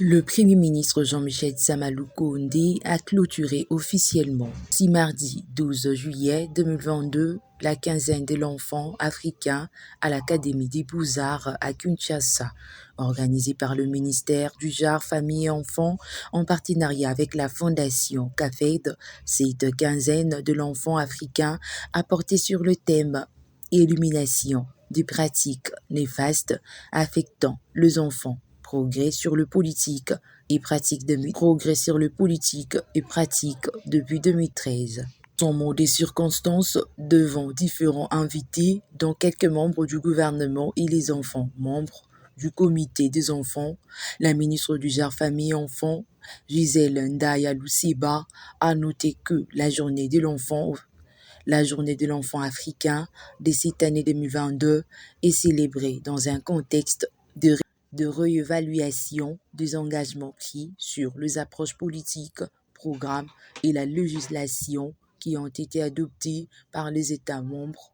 Le Premier ministre Jean-Michel Samalouko-Ndé a clôturé officiellement, ce mardi 12 juillet 2022, la quinzaine de l'enfant africain à l'Académie des Beaux-Arts à Kinshasa, organisée par le ministère du Genre, Famille et Enfants en partenariat avec la Fondation CAFED. Cette quinzaine de l'enfant africain a porté sur le thème « Élimination des pratiques néfastes affectant les enfants ». Progrès sur le politique et pratique depuis 2013. Son mot des circonstances devant différents invités, dont quelques membres du gouvernement et les enfants membres du comité des enfants. La ministre du Genre, Famille et Enfants, Gisèle Ndaya Lousseba, a noté que la journée de l'enfant africain de cette année 2022 est célébrée dans un contexte de réévaluation des engagements pris sur les approches politiques, programmes et la législation qui ont été adoptés par les États membres.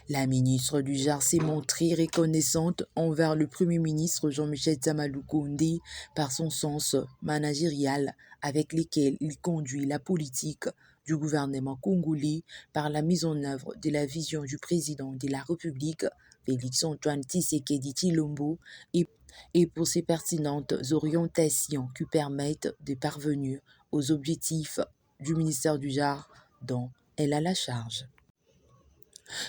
La ministre du Genre s'est montrée reconnaissante envers le Premier ministre Jean-Michel Samalouko-Ndé par son sens managérial avec lequel il conduit la politique du gouvernement congolais par la mise en œuvre de la vision du président de la République, Félix-Antoine Tshisekedi Tshilombo, et pour ses pertinentes orientations qui permettent de parvenir aux objectifs du ministère du Genre dont elle a la charge.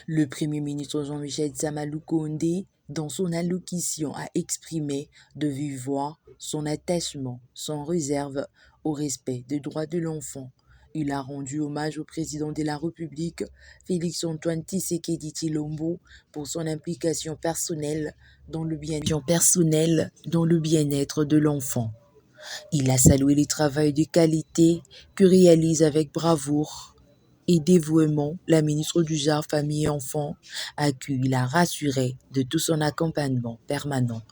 Le Premier ministre Jean-Michel Samalouko-Ndé, dans son allocution, a exprimé de vive voix son attachement sans réserve au respect des droits de l'enfant. Il a rendu hommage au président de la République, Félix-Antoine Tshisekedi Tshilombo, pour son implication personnelle dans le bien-être de l'enfant. Il a salué le travail de qualité que réalise avec bravoure et dévouement la ministre du Genre, Famille et Enfants, à qui il a rassuré de tout son accompagnement permanent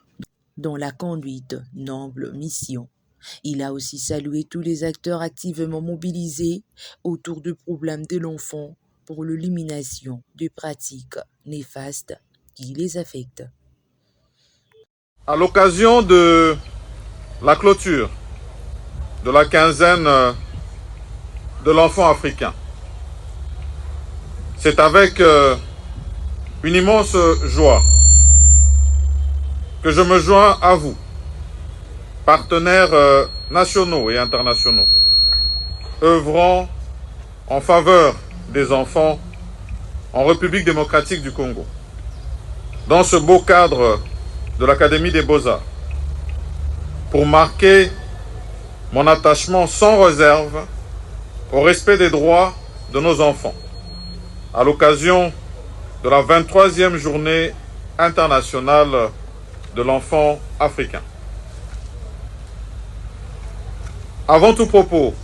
dans la conduite de noble mission. Il a aussi salué tous les acteurs activement mobilisés autour du problème de l'enfant pour l'élimination des pratiques néfastes qui les affectent. À l'occasion de la clôture de la quinzaine de l'enfant africain, c'est avec une immense joie que je me joins à vous, partenaires nationaux et internationaux, œuvrant en faveur des enfants en République démocratique du Congo. Dans ce beau cadre de l'Académie des Beaux-Arts, pour marquer mon attachement sans réserve au respect des droits de nos enfants, à l'occasion de la 23e journée internationale de l'enfant africain. Avant tout propos,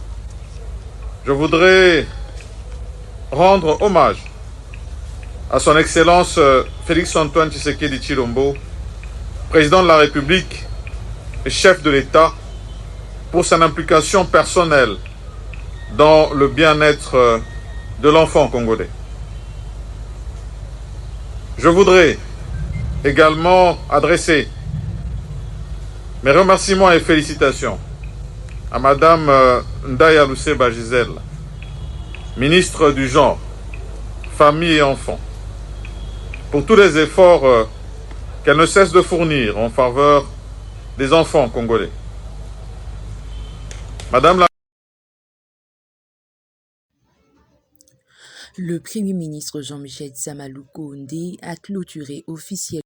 je voudrais rendre hommage à son Excellence Félix-Antoine Tshisekedi Tshilombo, président de la République et chef de l'État, pour son implication personnelle dans le bien-être de l'enfant congolais. Je voudrais également adresser mes remerciements et félicitations à Madame Ndaya Lousseba Gisèle, ministre du Genre, Famille et Enfants, pour tous les efforts qu'elle ne cesse de fournir en faveur des enfants congolais. Madame la Le Premier ministre Jean-Michel Samalouko-Ndé a clôturé officiellement